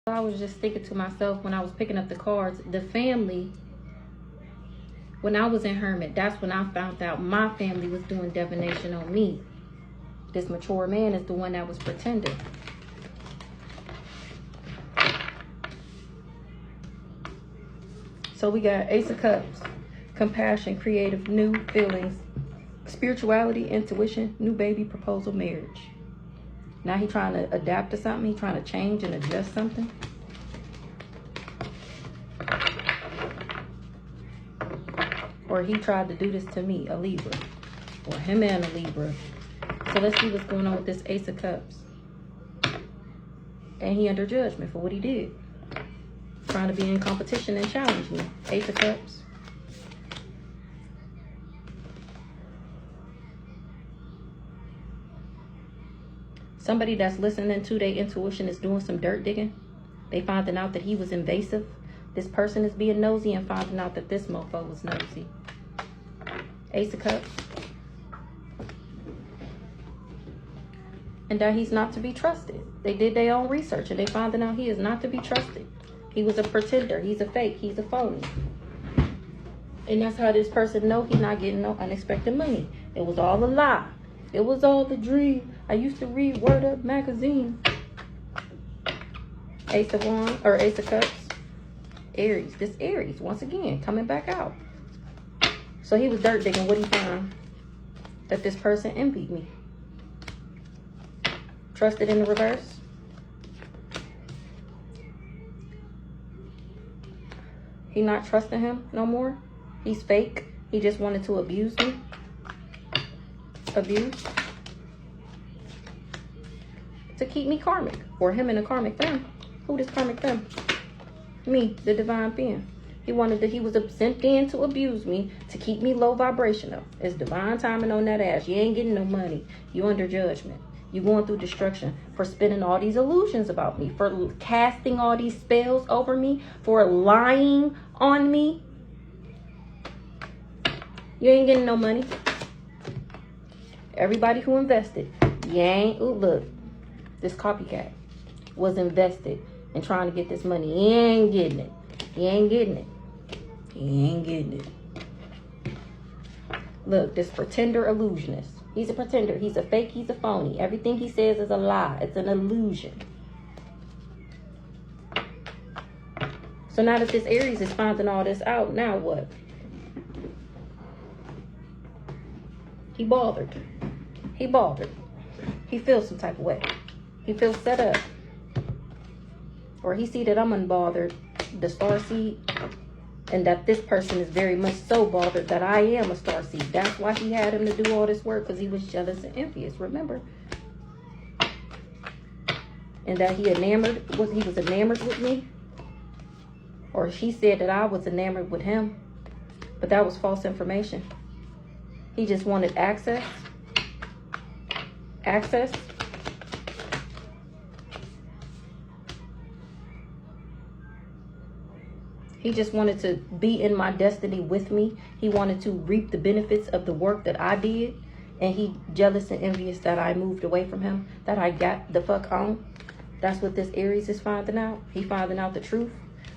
I was just thinking to myself when I was picking up the cards, the family, when I was in Hermit, that's when I found out my family was doing divination on me. This mature man is the one that was pretending. So we got Ace of Cups, compassion, creative, new feelings, spirituality, intuition, new baby, proposal, marriage. Now he trying to adapt to something. He trying to change and adjust something. Or he tried to do this to me, a Libra. Or him and a Libra. So let's see what's going on with this Ace of Cups. And he under judgment for what he did. Trying to be in competition and challenge me. Ace of Cups. Somebody that's listening to their intuition is doing some dirt digging. They finding out that he was invasive. This person is being nosy and finding out that this mofo was nosy. Ace of Cups. And that he's not to be trusted. They did their own research and they finding out he is not to be trusted. He was a pretender. He's a fake. He's a phony. And that's how this person know he's not getting no unexpected money. It was all a lie. It was all the dream. I used to read Word Up magazine. Ace of Wands, or Ace of Cups. Aries. This Aries, once again, coming back out. So he was dirt digging. What he found? That this person envied me. Trusted in the reverse. He not trusting him no more. He's fake. He just wanted to abuse me. Abuse. To keep me karmic. Or him in a karmic femme. Who this karmic femme? Me, the divine femme. He wanted that he was sent in to abuse me. To keep me low vibrational. It's divine timing on that ass. You ain't getting no money. You under judgment. You going through destruction. For spinning all these illusions about me. For casting all these spells over me. For lying on me. You ain't getting no money. Everybody who invested, you ain't, ooh, look, this copycat was invested in trying to get this money. He ain't getting it. He ain't getting it. He ain't getting it. Look, this pretender illusionist. He's a pretender. He's a fake. He's a phony. Everything he says is a lie. It's an illusion. So now that this Aries is finding all this out, now what? He bothered. He bothered. He feels some type of way. He feels set up. Or he see that I'm unbothered, the star seed, and that this person is very much so bothered that I am a star seed. That's why he had him to do all this work, because he was jealous and envious, remember? And that he was enamored with me. Or he said that I was enamored with him. But that was false information. He just wanted access. Access. He just wanted to be in my destiny with me. He wanted to reap the benefits of the work that I did. And he jealous and envious that I moved away from him. That I got the fuck on. That's what this Aries is finding out. He finding out the truth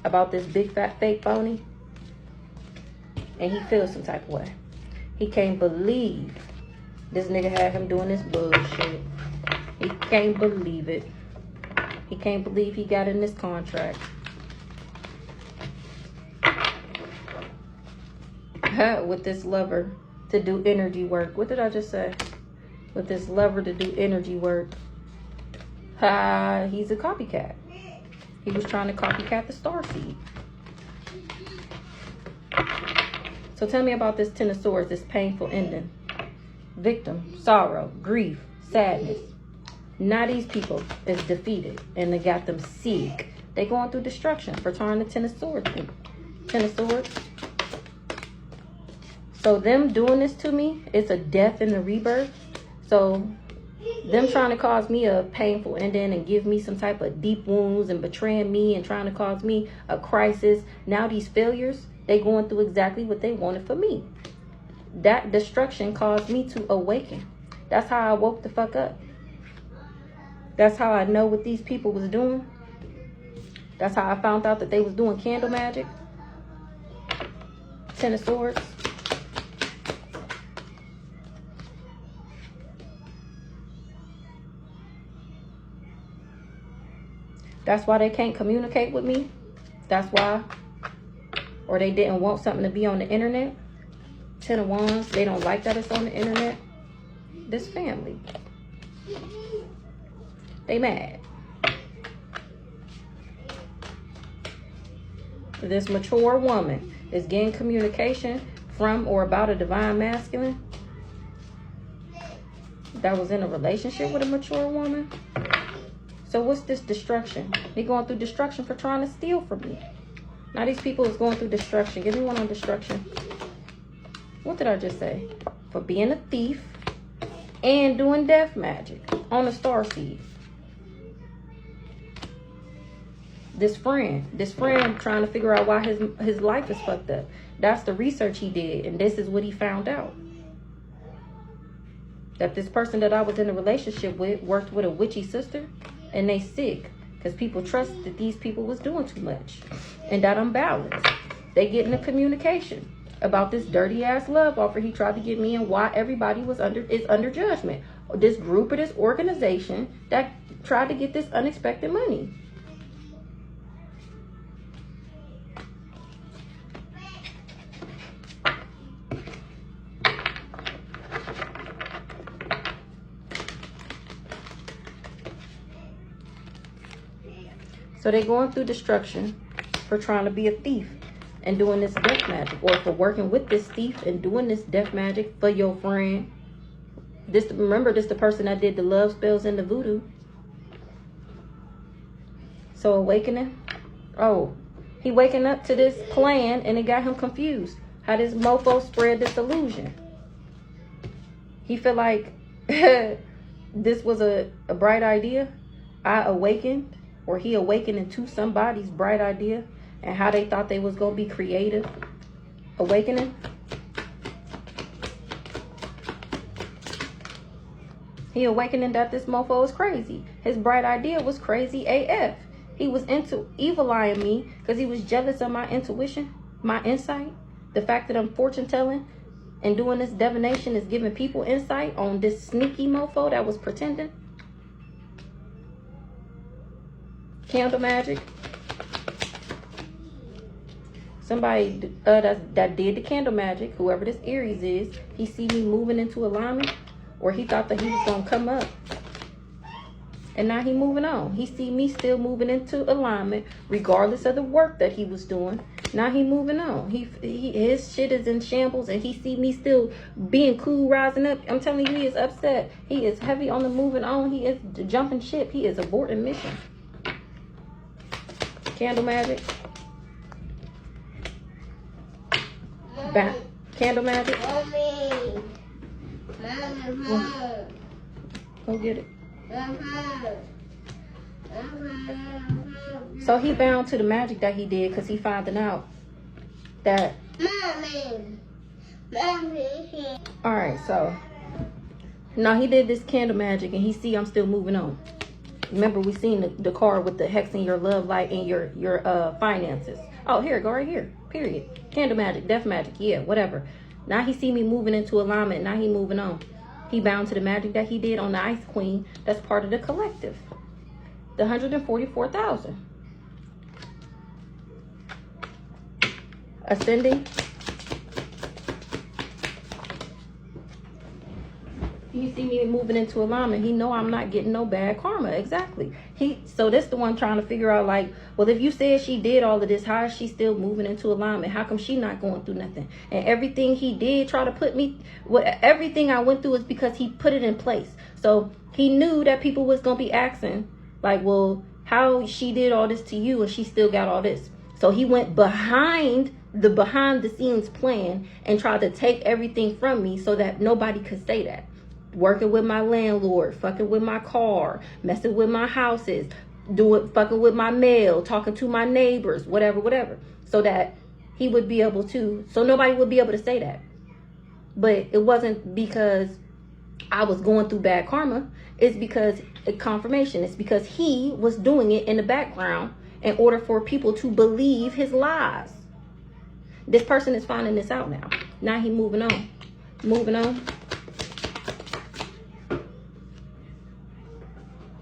about this big fat fake phony. And he feels some type of way. He can't believe this nigga had him doing this bullshit. He can't believe it. He can't believe he got in this contract. With this lover to do energy work. What did I just say? With this lover to do energy work. He's a copycat. He was trying to copycat the star seed. So tell me about this Ten of Swords, this painful ending. Victim, sorrow, grief, sadness. Now these people is defeated and they got them sick. They going through destruction for turning the Ten of Swords. Ten of Swords. So them doing this to me, it's a death and a rebirth. So them trying to cause me a painful ending and give me some type of deep wounds and betraying me and trying to cause me a crisis. Now these failures, they going through exactly what they wanted for me. That destruction caused me to awaken. That's how I woke the fuck up. That's how I know what these people was doing. That's how I found out that they was doing candle magic. Ten of Swords. That's why they can't communicate with me. That's why. Or they didn't want something to be on the internet. Ten of Wands. They don't like that it's on the internet. This family. They mad. This mature woman is getting communication from or about a divine masculine that was in a relationship with a mature woman. So what's this destruction? They going through destruction for trying to steal from me. Now these people is going through destruction. Give me one on destruction. What did I just say? For being a thief and doing death magic on a starseed. This friend trying to figure out why his life is fucked up. That's the research he did, and this is what he found out. That this person that I was in a relationship with worked with a witchy sister, and they sick because people trust that these people was doing too much, and that I'm balanced. They getting a communication about this dirty ass love offer he tried to give me, and why everybody is under judgment. This group or this organization that tried to get this unexpected money. So they're going through destruction for trying to be a thief and doing this death magic, or for working with this thief and doing this death magic for your friend. Remember, this the person that did the love spells and the voodoo. So awakening. Oh, he waking up to this plan and it got him confused. How this mofo spread this illusion. He feel like this was a bright idea. I awakened. Or he awakened into somebody's bright idea and how they thought they was going to be creative. Awakening. He awakening that this mofo is crazy. His bright idea was crazy AF. He was into evil-eyeing me because he was jealous of my intuition, my insight. The fact that I'm fortune telling and doing this divination is giving people insight on this sneaky mofo that was pretending. Candle magic. Somebody that did the candle magic, whoever this Aries is, he see me moving into alignment, or he thought that he was going to come up. And now he moving on. He see me still moving into alignment, regardless of the work that he was doing. Now he moving on. His shit is in shambles, and he see me still being cool, rising up. I'm telling you, he is upset. He is heavy on the moving on. He is jumping ship. He is aborting mission. Candle magic. Candle magic. Go get it. So he bound to the magic that he did because he found out that. Alright, so now he did this candle magic and he see I'm still moving on. Remember, we seen the card with the hex in your love light and your finances. Oh, here, go right here. Period. Candle magic, death magic, yeah, whatever. Now he see me moving into alignment. Now he moving on. He bound to the magic that he did on the Ice Queen. That's part of the collective. The 144,000. Ascending. You see me moving into alignment. He know I'm not getting no bad karma. Exactly. So this the one trying to figure out, like, well, if you said she did all of this, how is she still moving into alignment? How come she not going through nothing? And everything he did try to put me, everything I went through is because he put it in place. So he knew that people was going to be asking, like, well, how she did all this to you and she still got all this. So he went behind the scenes plan and tried to take everything from me so that nobody could say that. Working with my landlord, fucking with my car, messing with my houses, fucking with my mail, talking to my neighbors, whatever. So that he would be able to, so nobody would be able to say that. But it wasn't because I was going through bad karma. It's because confirmation. It's because he was doing it in the background in order for people to believe his lies. This person is finding this out now. Now he moving on. Moving on.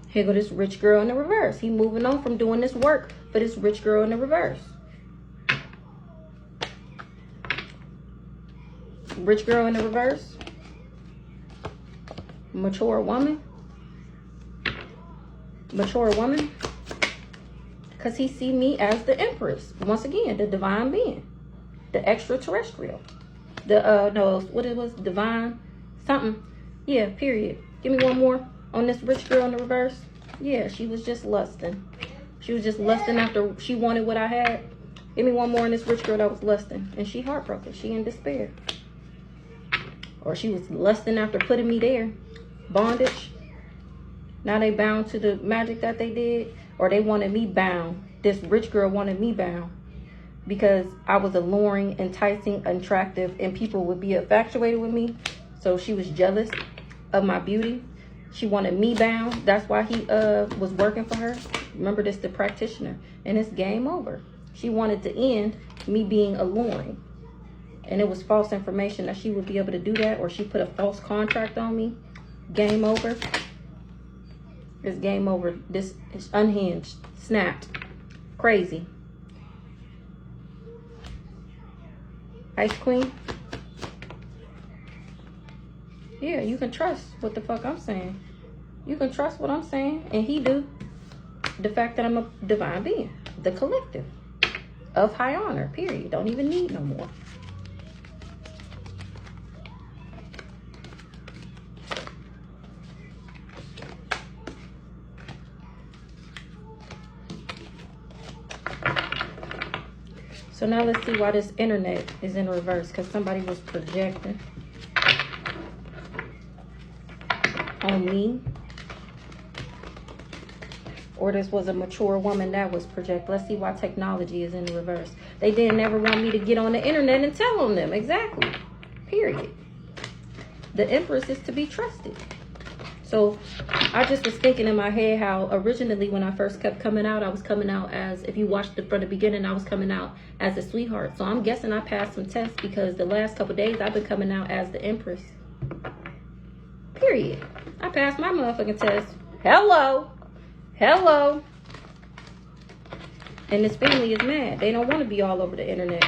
Here go this rich girl in the reverse. He moving on from doing this work for this rich girl in the reverse. Rich girl in the reverse. Mature woman. Mature woman. Because he see me as the empress. Once again, the divine being. The extraterrestrial. The, no, what it was? Divine something. Yeah, period. Give me one more on this rich girl in the reverse. Yeah, she was just lusting. She was just lusting after she wanted what I had. Give me one more on this rich girl that was lusting. And she heartbroken. She in despair. Or she was lusting after putting me there. Bondage. Now they bound to the magic that they did. Or they wanted me bound. This rich girl wanted me bound. Because I was alluring, enticing, attractive, and people would be infatuated with me. So she was jealous of my beauty. She wanted me bound. That's why he was working for her. Remember, this the practitioner. And it's game over. She wanted to end me being alluring. And it was false information that she would be able to do that. Or she put a false contract on me. Game over. It's game over. This is unhinged. Snapped. Crazy. Ice Queen. Yeah, you can trust what the fuck I'm saying. You can trust what I'm saying. And he do. The fact that I'm a divine being. The collective. Of high honor. Period. Don't even need no more. So now let's see why this internet is in reverse. Because somebody was projecting on me. Or this was a mature woman that was projected. Let's see why technology is in reverse. They didn't ever want me to get on the internet and tell on them. Exactly. Period. The Empress is to be trusted. So I just was thinking in my head how originally when I first kept coming out, I was coming out as, if you watched it from the beginning, I was coming out as a sweetheart. So I'm guessing I passed some tests because the last couple of days I've been coming out as the Empress. Period. I passed my motherfucking test. Hello. Hello. And this family is mad. They don't want to be all over the internet.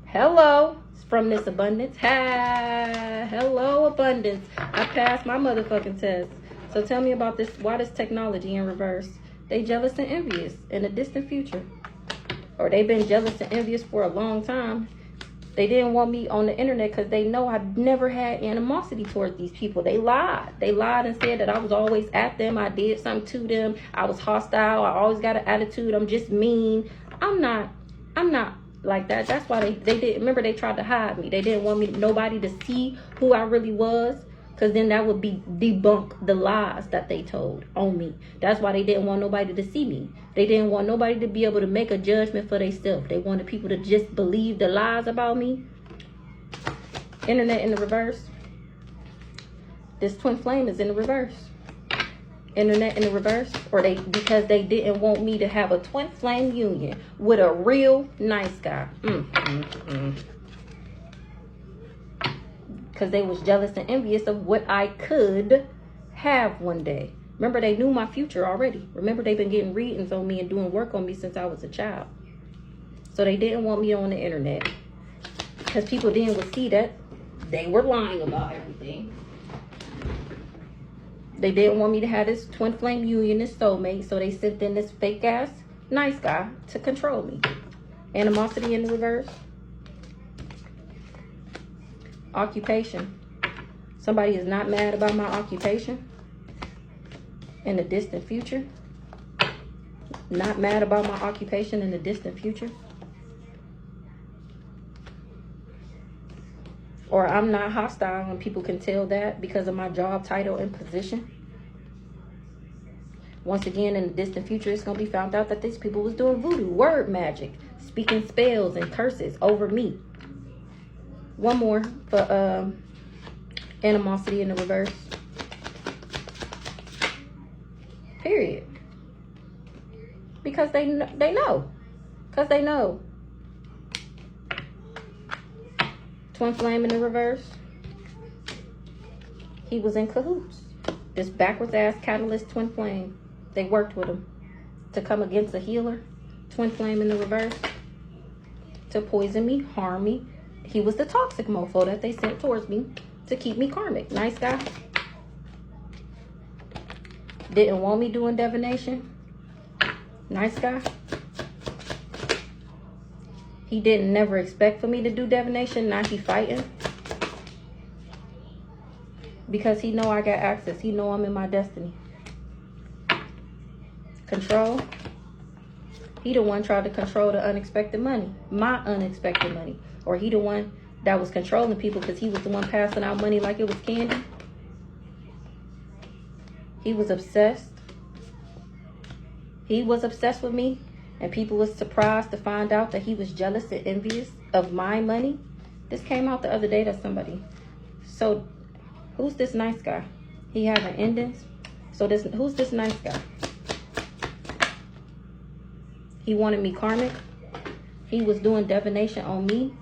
Hello. From this abundance. Ha. Hello, abundance. I passed my motherfucking test. So tell me about this. Why this technology in reverse? They jealous and envious in the distant future. Or they've been jealous and envious for a long time. They didn't want me on the internet because they know I've never had animosity towards these people. They lied. They lied and said that I was always at them. I did something to them. I was hostile. I always got an attitude. I'm just mean. I'm not like that. That's why they did. Remember, they tried to hide me. They didn't want nobody to see who I really was. Because then that would be debunk the lies that they told on me. That's why they didn't want nobody to see me. They didn't want nobody to be able to make a judgment for themselves. They wanted people to just believe the lies about me. Internet in the reverse. This twin flame is in the reverse. Internet in the reverse. Or because they didn't want me to have a twin flame union with a real nice guy. Because they was jealous and envious of what I could have one day. Remember, they knew my future already. Remember, they've been getting readings on me and doing work on me since I was a child. So they didn't want me on the internet. Because people then would see that they were lying about everything. They didn't want me to have this twin flame union, this soulmate. So they sent in this fake ass nice guy to control me. Animosity in the reverse. Occupation. Somebody is not mad about my occupation in the distant future. Not mad about my occupation in the distant future. Or I'm not hostile and people can tell that because of my job title and position. Once again, in the distant future, it's going to be found out that these people was doing voodoo, word magic, speaking spells and curses over me. One more for animosity in the reverse. Period. Because they know. Because they know. Twin flame in the reverse. He was in cahoots. This backwards ass catalyst twin flame. They worked with him to come against a healer. Twin flame in the reverse. To poison me, harm me. He was the toxic mofo that they sent towards me to keep me karmic. Nice guy. Didn't want me doing divination. Nice guy. He didn't never expect for me to do divination. Now he fighting. Because he know I got access. He know I'm in my destiny. Control. He the one tried to control the unexpected money. My unexpected money. Or he the one that was controlling people because he was the one passing out money like it was candy. He was obsessed. He was obsessed with me. And people was surprised to find out that he was jealous and envious of my money. This came out the other day to somebody. So, who's this nice guy? He having endings. So, who's this nice guy? He wanted me karmic. He was doing divination on me.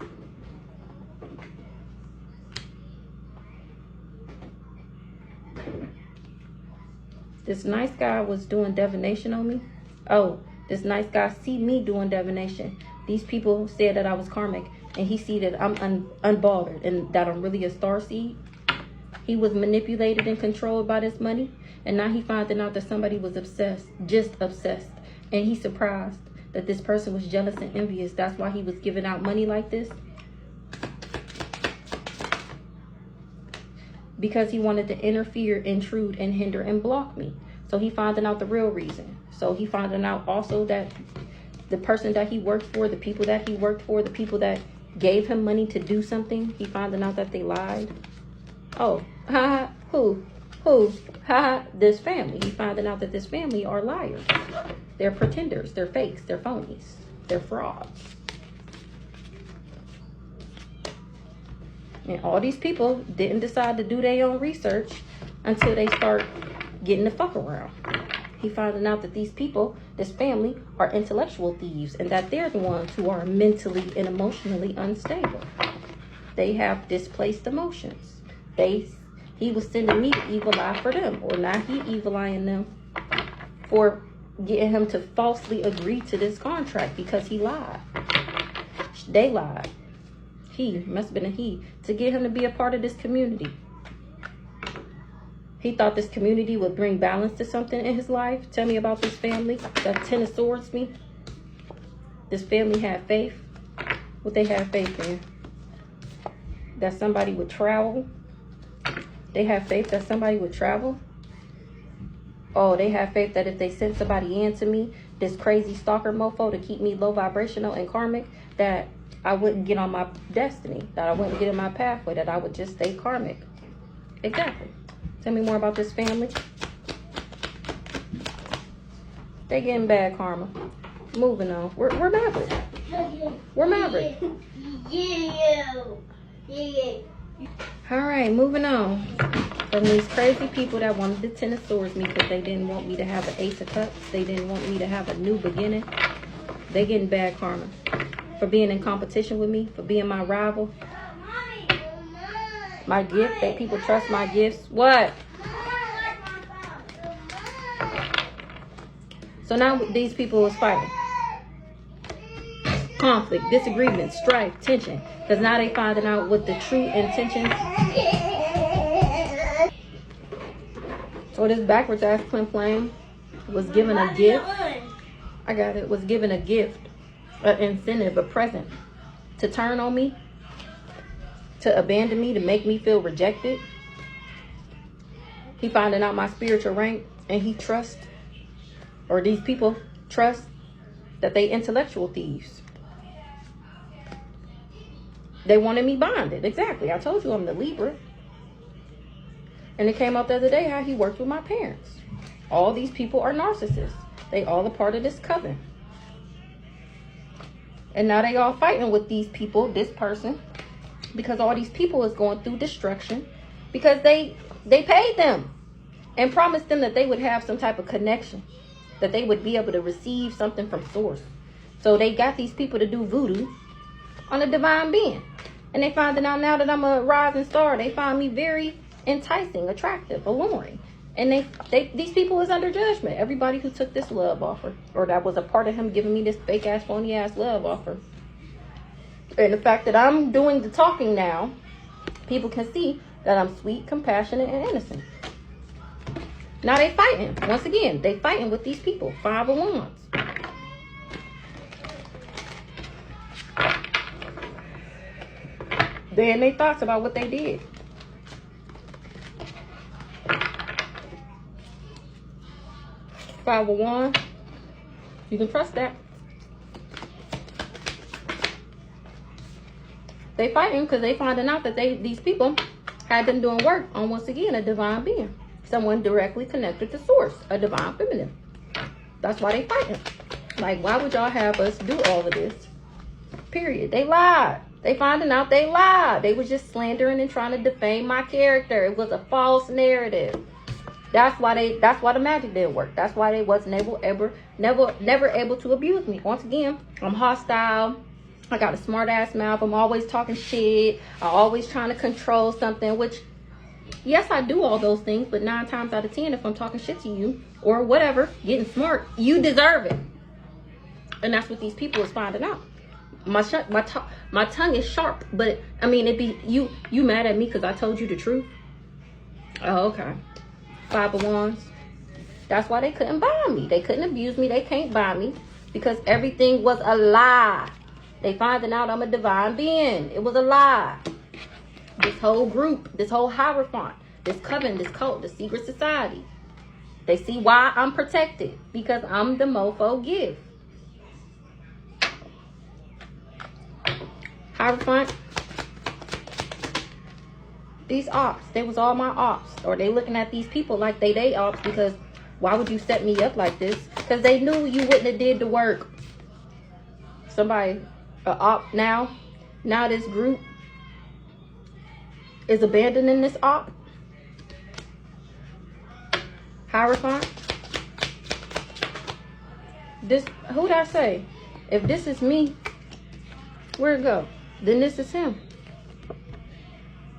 This nice guy was doing divination on me. Oh, this nice guy see me doing divination. These people said that I was karmic, and he see that I'm unbothered and that I'm really a star seed. He was manipulated and controlled by this money, and now he finding out that somebody was obsessed, just obsessed, and he's surprised that this person was jealous and envious. That's why he was giving out money like this. Because he wanted to interfere, intrude, and hinder and block me. So he finding out the real reason. So he finding out also that the person that he worked for, the people that he worked for, the people that gave him money to do something, he finding out that they lied. Oh, who? This family. He finding out that this family are liars. They're pretenders. They're fakes. They're phonies. They're frauds. And all these people didn't decide to do their own research until they start getting the fuck around. He finding out that these people, this family, are intellectual thieves, and that they're the ones who are mentally and emotionally unstable. They have displaced emotions. He was sending me the evil eye for them, or now he evil eyeing them for getting him to falsely agree to this contract because he lied. They lied. He, must have been a he, to get him to be a part of this community. He thought this community would bring balance to something in his life. Tell me about this family. That 10 of swords me. This family had faith. What they had faith in? That somebody would travel. They had faith that somebody would travel. Oh, they had faith that if they sent somebody in to me, this crazy stalker mofo to keep me low vibrational and karmic, that I wouldn't get on my destiny, that I wouldn't get in my pathway, that I would just stay karmic. Exactly. Tell me more about this family. They getting bad karma. Moving on. We're Maverick. We're Maverick. All right, moving on. From these crazy people that wanted to 10 of swords me because they didn't want me to have an ace of cups. They didn't want me to have a new beginning. They getting bad karma. For being in competition with me, for being my rival. My gift, that people trust my gifts. What? So now these people is fighting. Conflict, disagreement, strife, tension. Because now they finding out what the true intentions. So this backwards ass twin flame was given a gift. I got it. Was given a gift. An incentive, a present, to turn on me, to abandon me, to make me feel rejected. He finding out my spiritual rank, and he trusts, or these people trust, that they intellectual thieves. They wanted me bonded. Exactly. I told you I'm the Libra. And it came out the other day how he worked with my parents. All these people are narcissists. They all a part of this coven. And now they all fighting with these people, this person, because all these people is going through destruction because they paid them and promised them that they would have some type of connection that they would be able to receive something from source. So they got these people to do voodoo on a divine being. And they finding out now that I'm a rising star. They find me very enticing, attractive, alluring. And these people is under judgment. Everybody who took this love offer, or that was a part of him giving me this fake ass, phony ass love offer. And the fact that I'm doing the talking now, people can see that I'm sweet, compassionate, and innocent. Now they fighting. Once again, they fighting with these people. 5 of Wands. Then they thoughts about what they did. Five of Wands. You can trust that. They fighting because they finding out that these people had been doing work on, once again, a divine being. Someone directly connected to source, a divine feminine. That's why they fighting. Like, why would y'all have us do all of this? Period. They lied. They finding out they lied. They was just slandering and trying to defame my character. It was a false narrative. That's why the magic didn't work. That's why they wasn't never able to abuse me. Once again, I'm hostile. I got a smart ass mouth. I'm always talking shit. I'm always trying to control something, which, yes, I do all those things, but 9 times out of 10, if I'm talking shit to you or whatever, getting smart, you deserve it. And that's what these people is finding out. My tongue is sharp, but I mean, it be you mad at me because I told you the truth. Oh, okay. 5 of Wands. That's why they couldn't buy me. They couldn't abuse me. They can't buy me because everything was a lie. They finding out I'm a divine being. It was a lie. This whole group, this whole hierophant, this coven, this cult, the secret society. They see why I'm protected because I'm the mofo gift. Hierophant. These ops, they was all my ops. Or they looking at these people like they ops because why would you set me up like this? Because they knew you wouldn't have did the work. Somebody, op now this group is abandoning this op. Hierophant. This, who'd I say? If this is me, where'd it go? Then this is him.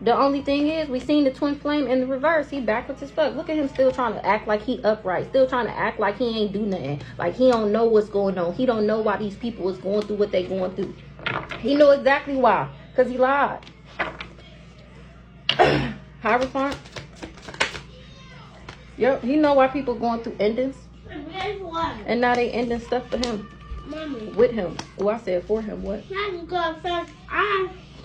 The only thing is, we seen the twin flame in the reverse. He backwards as fuck. Look at him still trying to act like he upright. Still trying to act like he ain't do nothing. Like he don't know what's going on. He don't know why these people is going through what they going through. He know exactly why. Because he lied. Hierophant. Yep, he know why people going through endings. And now they ending stuff for him. Mommy. With him. Oh, I said for him. What?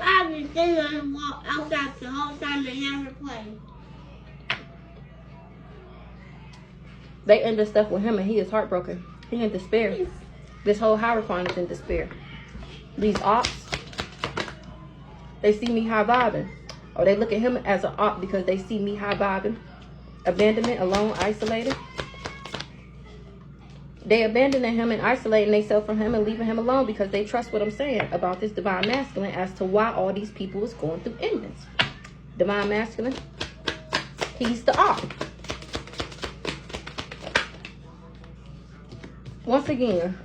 I've been sitting on the wall outside the whole time and never played. They ended stuff with him and he is heartbroken. He in despair. This whole Hierophant is in despair. These ops, they see me high vibing. Or they look at him as an op because they see me high vibing. Abandonment, alone, isolated. They abandoning him and isolating themselves from him and leaving him alone because they trust what I'm saying about this divine masculine as to why all these people is going through endings. Divine masculine, he's the op. Once again,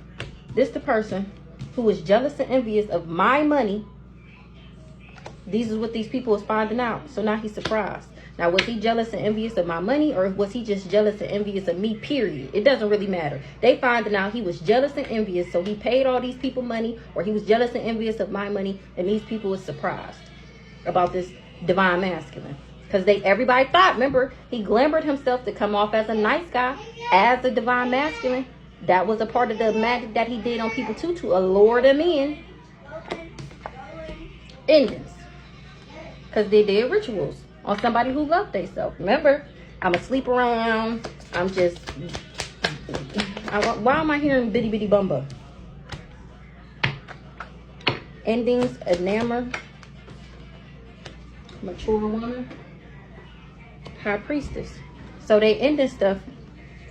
this the person who is jealous and envious of my money. These is what these people is finding out. So now he's surprised. Now, was he jealous and envious of my money, or was he just jealous and envious of me, period? It doesn't really matter. They finding out he was jealous and envious, so he paid all these people money, or he was jealous and envious of my money, and these people was surprised about this divine masculine. Because everybody thought, remember, he glamored himself to come off as a nice guy, as a divine masculine. That was a part of the magic that he did on people too, to allure them in. Endings. Because they did rituals on somebody who loved themselves. Remember, I'm a sleep around. I'm just... why am I hearing bitty bitty bumba? Endings, enamor. Mature woman. High priestess. So they ended stuff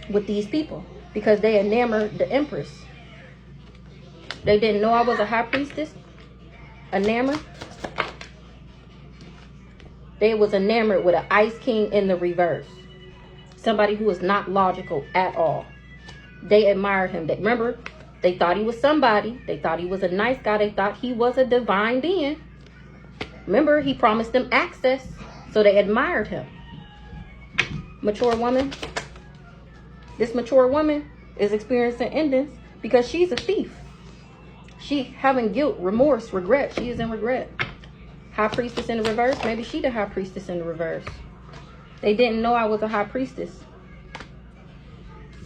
with these people because they enamored the empress. They didn't know I was a high priestess. Enamored. They was enamored with an ice king in the reverse. Somebody who is not logical at all. They admired him. Remember, they thought he was somebody. They thought he was a nice guy. They thought he was a divine being. Remember, he promised them access. So they admired him. Mature woman. This mature woman is experiencing endings because she's a thief. She having guilt, remorse, regret. She is in regret. High priestess in the reverse. Maybe she the high priestess in the reverse. They didn't know I was a high priestess.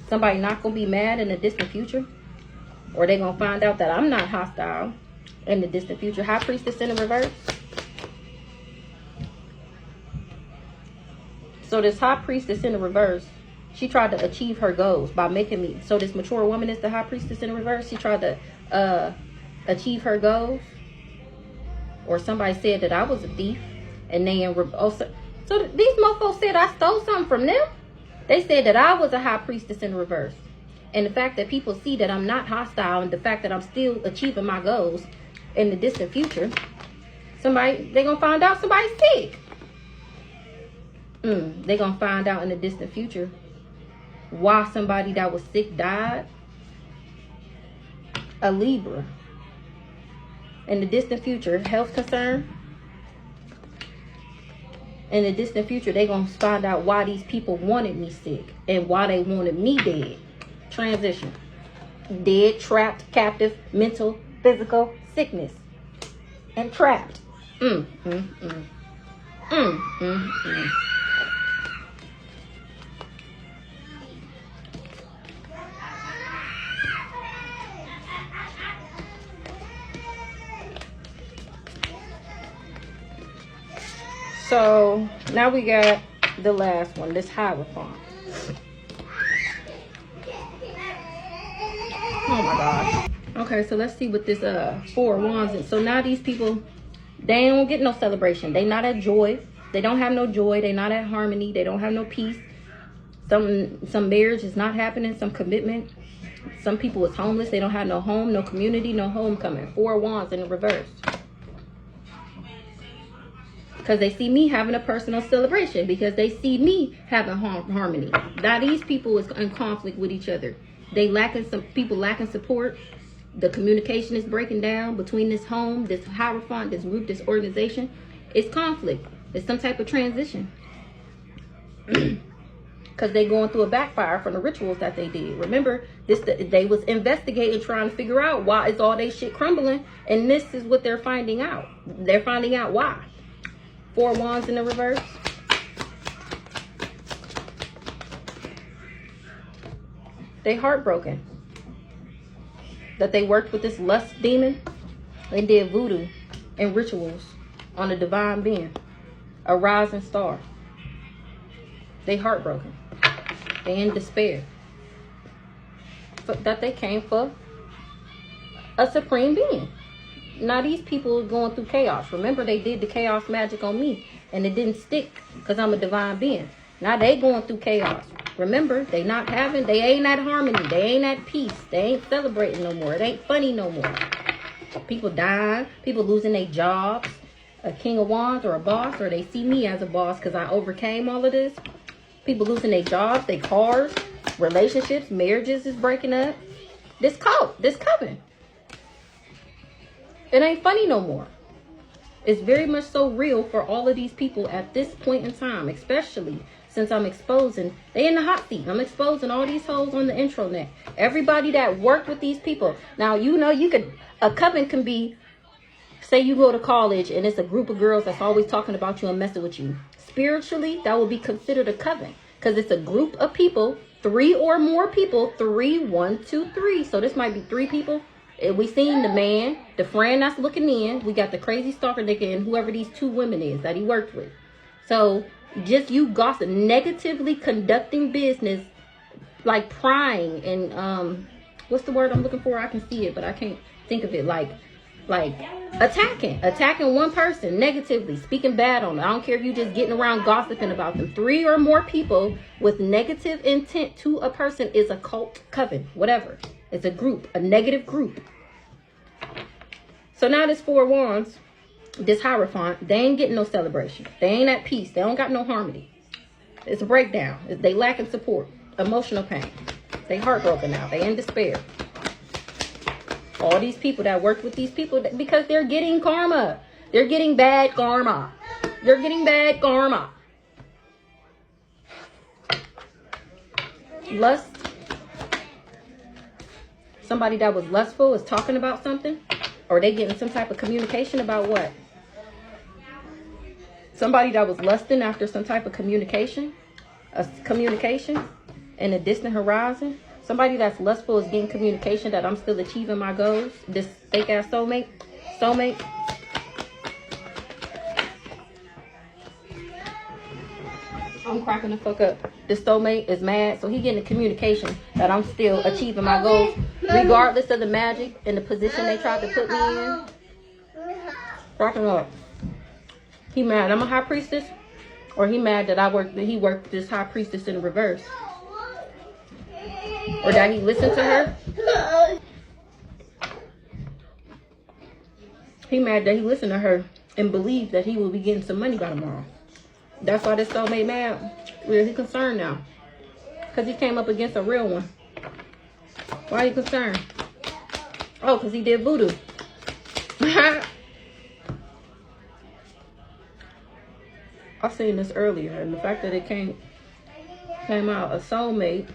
Somebody not going to be mad in the distant future. Or they going to find out that I'm not hostile in the distant future. High priestess in the reverse. So this high priestess in the reverse, she tried to achieve her goals by making me. So this mature woman is the high priestess in the reverse. She tried to achieve her goals. Or somebody said that I was a thief. And they so these mofos said I stole something from them. They said that I was a high priestess in reverse. And the fact that people see that I'm not hostile and the fact that I'm still achieving my goals in the distant future, they're going to find out somebody's sick. They're going to find out in the distant future why somebody that was sick died. A Libra. In the distant future, health concern. In the distant future, they're going to find out why these people wanted me sick and why they wanted me dead. Transition. Dead, trapped, captive, mental, physical, sickness. And trapped. So now we got the last one, this Hierophant. Oh my God. Okay, so let's see what this 4 of Wands is. So now these people, they don't get no celebration. They not at joy. They don't have no joy. They not at harmony. They don't have no peace. Some marriage is not happening. Some commitment. Some people is homeless. They don't have no home, no community, no homecoming. 4 of Wands in the reverse. Because they see me having a personal celebration. Because they see me having harmony. Now these people is in conflict with each other. People lacking support. The communication is breaking down between this home, this Hierophant, this group, this organization. It's conflict. It's some type of transition. Because they going through a backfire from the rituals that they did. Remember, they was investigating, trying to figure out why is all they shit crumbling. And this is what they're finding out. They're finding out why. 4 Wands in the reverse. They heartbroken. That they worked with this lust demon. They did voodoo and rituals on a divine being. A rising star. They heartbroken. They in despair. That they came for a supreme being. Now these people are going through chaos. Remember, they did the chaos magic on me. And it didn't stick because I'm a divine being. Now they going through chaos. Remember, they ain't at harmony. They ain't at peace. They ain't celebrating no more. It ain't funny no more. People dying. People losing their jobs. A King of Wands or a boss. Or they see me as a boss because I overcame all of this. People losing their jobs, their cars, relationships, marriages is breaking up. This coven. It ain't funny no more. It's very much so real for all of these people at this point in time, especially since I'm exposing, they in the hot seat. I'm exposing all these hoes on the intranet. Everybody that worked with these people. Now, a coven can be, say you go to college and it's a group of girls that's always talking about you and messing with you. Spiritually, that would be considered a coven because it's a group of people, 3 or more people, 3, 1, 2, 3. So this might be 3 people. We seen the man, the friend that's looking in. We got the crazy stalker nigga and whoever these 2 women is that he worked with. So just you gossip, negatively conducting business, like prying and what's the word I'm looking for? I can see it, but I can't think of it. Like attacking one person negatively, speaking bad on them. I don't care if you just getting around gossiping about them. 3 or more people with negative intent to a person is a cult, coven, whatever. It's a group, a negative group. So now this 4 of Wands, this Hierophant, they ain't getting no celebration. They ain't at peace. They don't got no harmony. It's a breakdown. They lacking support, emotional pain. They heartbroken now. They in despair. All these people that worked with these people, because they're getting karma. They're getting bad karma. They're getting bad karma. Lust. Somebody that was lustful is talking about something. Or they getting some type of communication about what? Somebody that was lusting after some type of communication. A communication in a distant horizon. Somebody that's lustful is getting communication that I'm still achieving my goals. This fake ass soulmate. I'm cracking the fuck up. This soulmate is mad, so he getting the communication that I'm still achieving my goals, regardless of the magic and the position they tried to put me in. Cracking up. He mad I'm a high priestess, or he mad that he worked this high priestess in reverse, or that he listened to her. He mad that he listened to her and believed that he will be getting some money by tomorrow. That's why this soulmate mad. Well, he concerned now. Because he came up against a real one. Why are you concerned? Oh, because he did voodoo. I seen this earlier. And the fact that it came out, a soulmate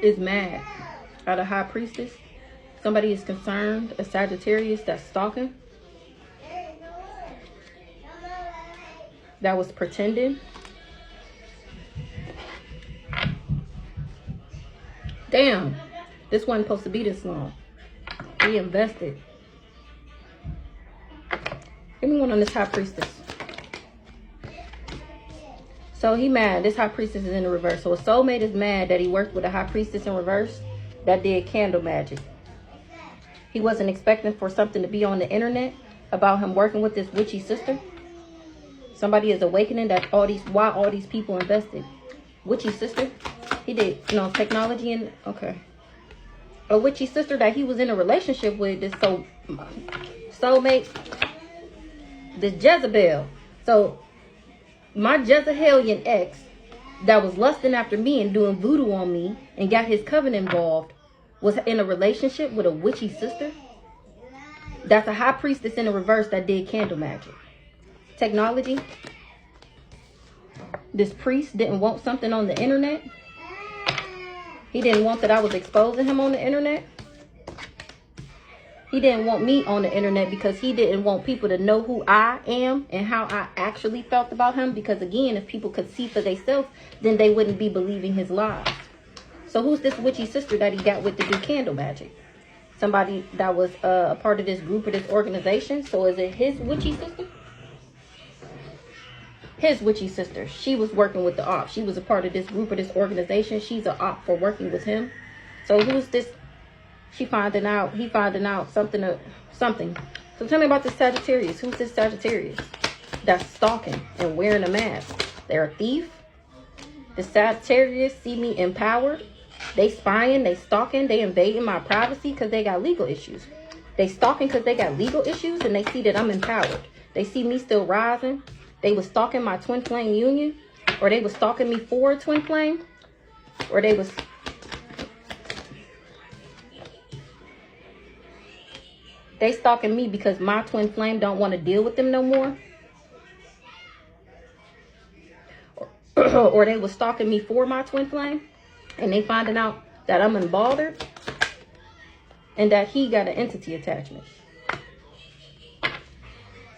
is mad at a high priestess. Somebody is concerned, a Sagittarius that's stalking. That was pretending. Damn, this wasn't supposed to be this long. He invested. Give me one on this high priestess. So he mad. This high priestess is in the reverse. So a soulmate is mad that he worked with a high priestess in reverse that did candle magic. He wasn't expecting for something to be on the internet about him working with this witchy sister. Somebody is awakening that why all these people invested. Witchy sister. He did, technology and okay. A witchy sister that he was in a relationship with. This soulmate. This Jezebel. So my Jezebelian ex that was lusting after me and doing voodoo on me and got his coven involved was in a relationship with a witchy sister. That's a high priestess in the reverse that did candle magic. Technology. This priest didn't want something on the internet. He didn't want that I was exposing him on the internet. He didn't want me on the internet because he didn't want people to know who I am and how I actually felt about him. Because again, if people could see for themselves, then they wouldn't be believing his lies. So who's this witchy sister that he got with to do candle magic? Somebody that was a part of this group or this organization. So is it his witchy sister? His witchy sister. She was working with the Offff. She was a part of this group or this organization. She's an Offff for working with him. So who's this? He finding out something. So tell me about this Sagittarius. Who's this Sagittarius that's stalking and wearing a mask? They're a thief. The Sagittarius see me empowered. They spying, they stalking, they invading my privacy because they got legal issues. They stalking because they got legal issues and they see that I'm empowered. They see me still rising. They was stalking my twin flame union, or they was stalking me for a twin flame, or they stalking me because my twin flame don't want to deal with them no more. Or they was stalking me for my twin flame, and they finding out that I'm embalmed and that he got an entity attachment.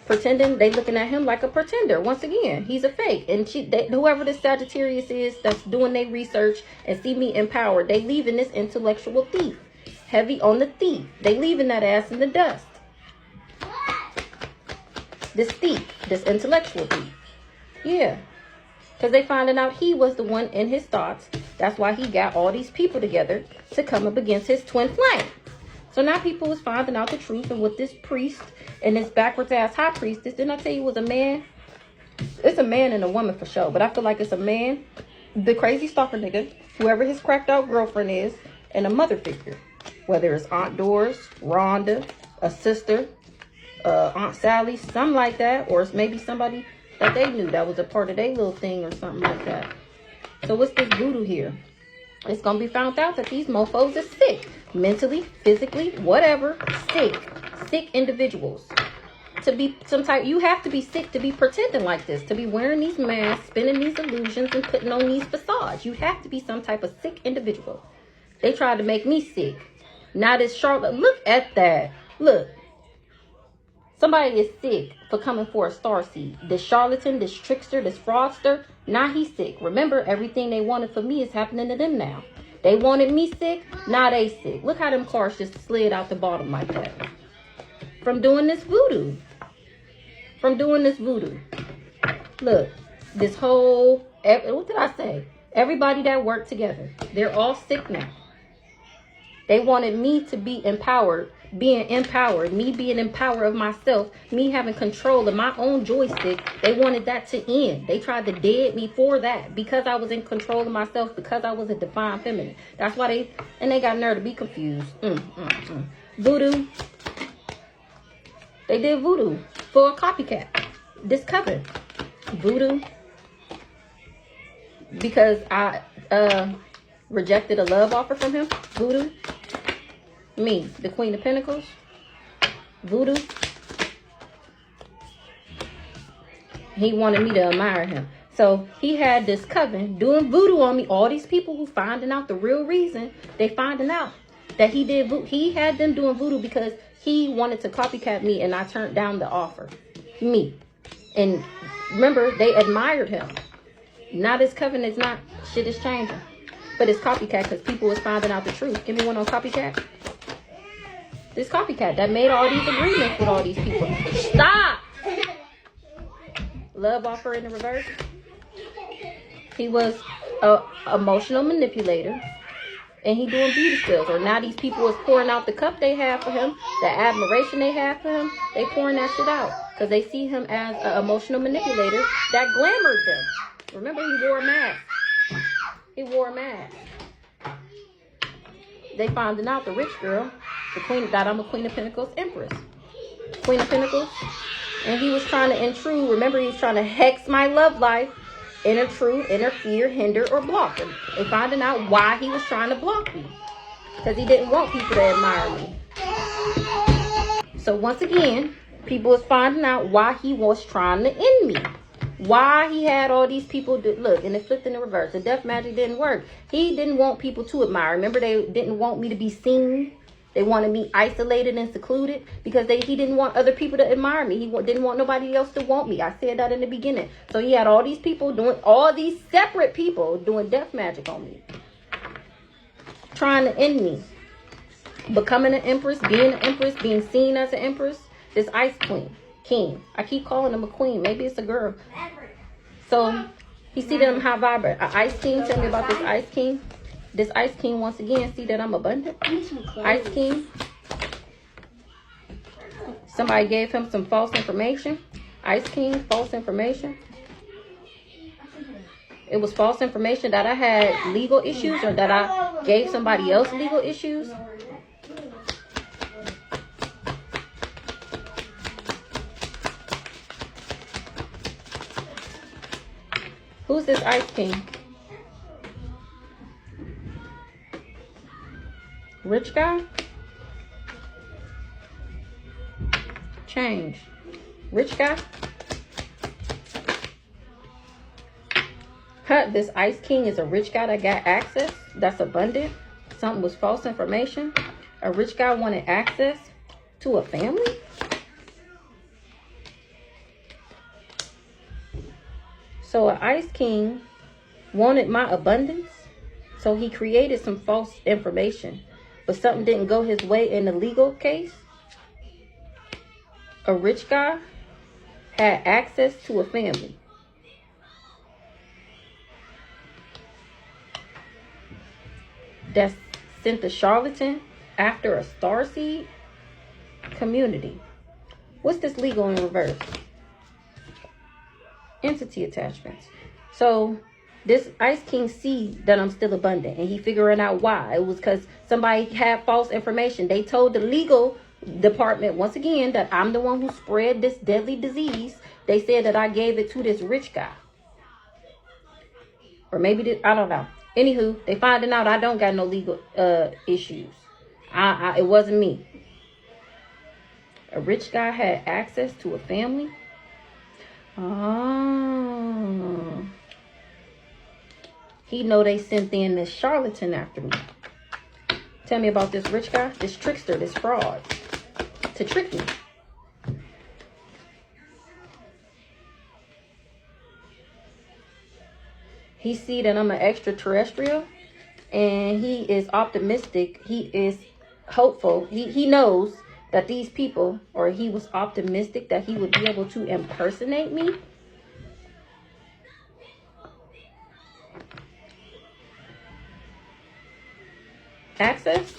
Pretending, they looking at him like a pretender. Once again, he's a fake. And whoever this Sagittarius is that's doing their research and see me empowered, they leaving this intellectual thief. Heavy on the thief. They leaving that ass in the dust. This thief, this intellectual thief. Yeah. Because they finding out he was the one in his thoughts. That's why he got all these people together to come up against his twin flame. So now people is finding out the truth and what this priest and this backwards ass high priestess, didn't I tell you was a man? It's a man and a woman for sure, but I feel like it's a man, the crazy stalker nigga, whoever his cracked out girlfriend is, and a mother figure. Whether it's Aunt Doris, Rhonda, a sister, Aunt Sally, something like that, or it's maybe somebody that they knew that was a part of their little thing or something like that. So what's this voodoo here? It's going to be found out that these mofos are sick. Mentally, physically, whatever. Sick. Sick individuals. To be some type, you have to be sick to be pretending like this. To be wearing these masks, spinning these illusions, and putting on these facades. You have to be some type of sick individual. They tried to make me sick. Now this Charlotte, look at that. Look. Somebody is sick for coming for a starseed. This charlatan, this trickster, this fraudster, now he's sick. Remember, everything they wanted for me is happening to them now. They wanted me sick, now they sick. Look how them cars just slid out the bottom like that. From doing this voodoo. From doing this voodoo. Look, this whole, what did I say? Everybody that worked together, they're all sick now. They wanted me to be empowered. Being empowered, me being in power of myself, me having control of my own joystick. They wanted that to end. They tried to dead me for that because I was in control of myself, because I was a divine feminine. That's why they got nerve to be confused. Voodoo. They did voodoo for a copycat. This coven. Voodoo. Because I rejected a love offer from him. Voodoo. Me, the Queen of Pentacles, voodoo. He wanted me to admire him. So he had this coven doing voodoo on me. All these people who finding out the real reason, they finding out that he did voodoo. He had them doing voodoo because he wanted to copycat me and I turned down the offer. Me. And remember, they admired him. Now this coven is not, shit is changing. But it's copycat because people is finding out the truth. Give me one on copycat. This copycat that made all these agreements with all these people. Stop! Love offer in the reverse. He was a emotional manipulator. And he doing beauty skills. Or now these people is pouring out the cup they have for him. The admiration they have for him. They pouring that shit out. Because they see him as an emotional manipulator that glamored them. Remember, he wore a mask. He wore a mask. They finding out the rich girl, the queen, that I'm a Queen of Pentacles Empress. Queen of Pentacles. And he was trying to intrude. Remember, he was trying to hex my love life. Intrude, interfere, hinder, or block. And they finding out why he was trying to block me. Because he didn't want people to admire me. So once again, people is finding out why he was trying to end me. Why he had all these people look, and it flipped in the reverse. The death magic didn't work. He didn't want people to admire. Remember, they didn't want me to be seen. They wanted me isolated and secluded because he didn't want other people to admire me. He didn't want nobody else to want me. I said that in the beginning. So he had all these people doing, all these separate people doing death magic on me. Trying to end me. Becoming an empress, being seen as an empress. This ice queen. King. I keep calling him a queen. Maybe it's a girl. So, you see them high vibrant. An ice king. Tell me about this ice king. This ice king, once again, see that I'm abundant. Ice king. Somebody gave him some false information. Ice king, false information. It was false information that I had legal issues or that I gave somebody else legal issues. Who's this ice king? Rich guy? Change. Rich guy? This ice king is a rich guy that got access. That's abundant. Something was false information. A rich guy wanted access to a family. So an ice king wanted my abundance. So he created some false information. But something didn't go his way in the legal case. A rich guy had access to a family. That sent the charlatan after a starseed community. What's this legal in reverse? Entity attachments. So this ice king see that I'm still abundant, and he figuring out why. It was because somebody had false information. They told the legal department once again that I'm the one who spread this deadly disease. They said that I gave it to this rich guy, or maybe I don't know. Anywho, they finding out I don't got no legal issues. It wasn't me. A rich guy had access to a family. Oh. He know they sent in this charlatan after me. Tell me about this rich guy, this trickster, this fraud, to trick me. He see that I'm an extraterrestrial, and he is optimistic. He is hopeful. He knows that these people, or he was optimistic that he would be able to impersonate me. Access.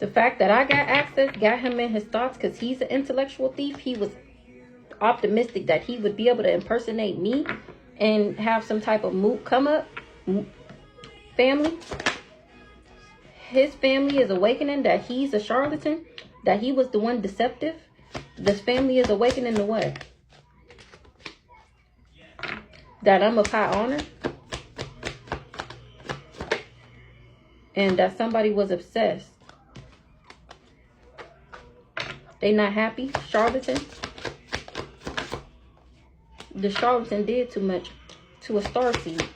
The fact that I got access got him in his thoughts because he's an intellectual thief. He was optimistic that he would be able to impersonate me and have some type of moot come up. Family. His family is awakening that he's a charlatan, that he was the one deceptive. This family is awakening to what? That I'm of high honor. And that somebody was obsessed. They not happy. Charlatan. The charlatan did too much to a starseed.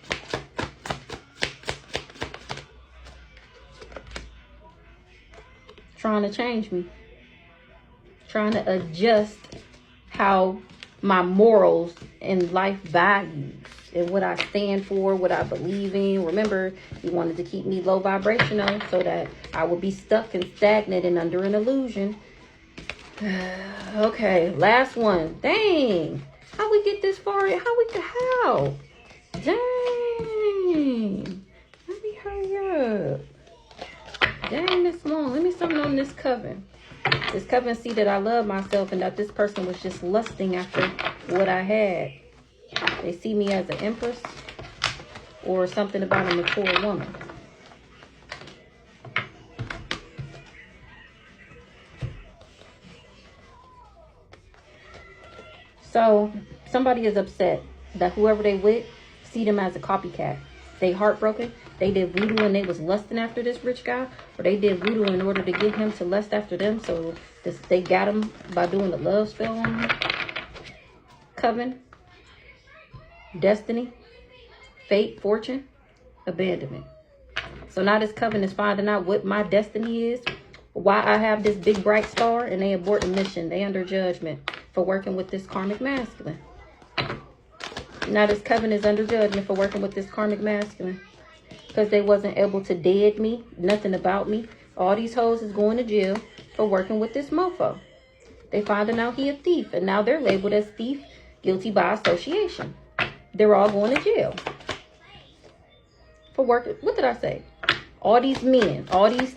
Trying to change me. Trying to adjust how my morals and life values and what I stand for, what I believe in. Remember, he wanted to keep me low vibrational so that I would be stuck and stagnant and under an illusion. Okay, last one. Dang. How we get this far? How? Dang. Let me hurry up. Dang, this long. Let me something on this coven. This coven see that I love myself and that this person was just lusting after what I had. They see me as an empress or something about a mature woman. So somebody is upset that whoever they with see them as a copycat. They heartbroken. They did voodoo and they was lusting after this rich guy, or they did voodoo in order to get him to lust after them. So they got him by doing the love spell on him. Coven, destiny, fate, fortune, abandonment. So now this coven is finding out what my destiny is, why I have this big bright star, and they abort the mission. They under judgment for working with this karmic masculine. Now this coven is under judgment for working with this karmic masculine. Because they wasn't able to dead me, nothing about me. All these hoes is going to jail for working with this mofo. They finding out he a thief, and now they're labeled as thief, guilty by association. They're all going to jail for working. What did I say? All these men, all these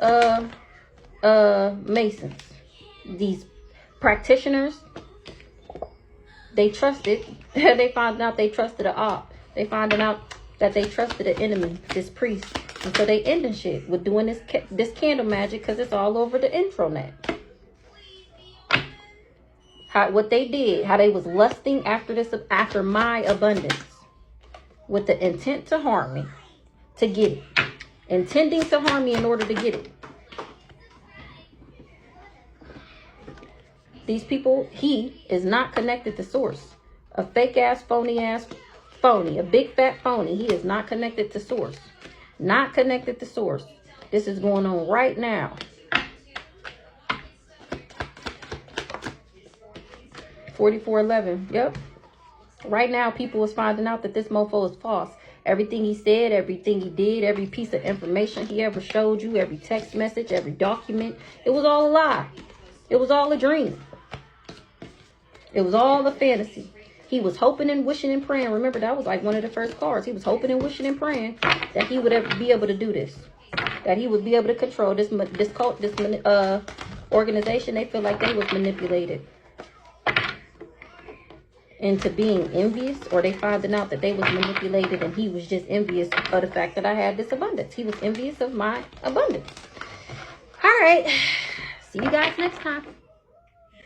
masons, these practitioners, they trusted. They found out they trusted a op. They finding out that they trusted an enemy, this priest. And so they ending shit with doing this candle magic because it's all over the intranet. What they did, how they was lusting after my abundance with the intent to harm me, to get it. Intending to harm me in order to get it. These people, he is not connected to source. A fake ass, phony, a big fat phony. He is not connected to source. Not connected to source. This is going on right now. $44.11. Yep. Right now, people is finding out that this mofo is false. Everything he said, everything he did, every piece of information he ever showed you, every text message, every document, it was all a lie. It was all a dream. It was all a fantasy. He was hoping and wishing and praying. Remember, that was like one of the first cards. He was hoping and wishing and praying that he would ever be able to do this. That he would be able to control this cult, this organization. They feel like they was manipulated into being envious, or they finding out that they was manipulated and he was just envious of the fact that I had this abundance. He was envious of my abundance. All right. See you guys next time.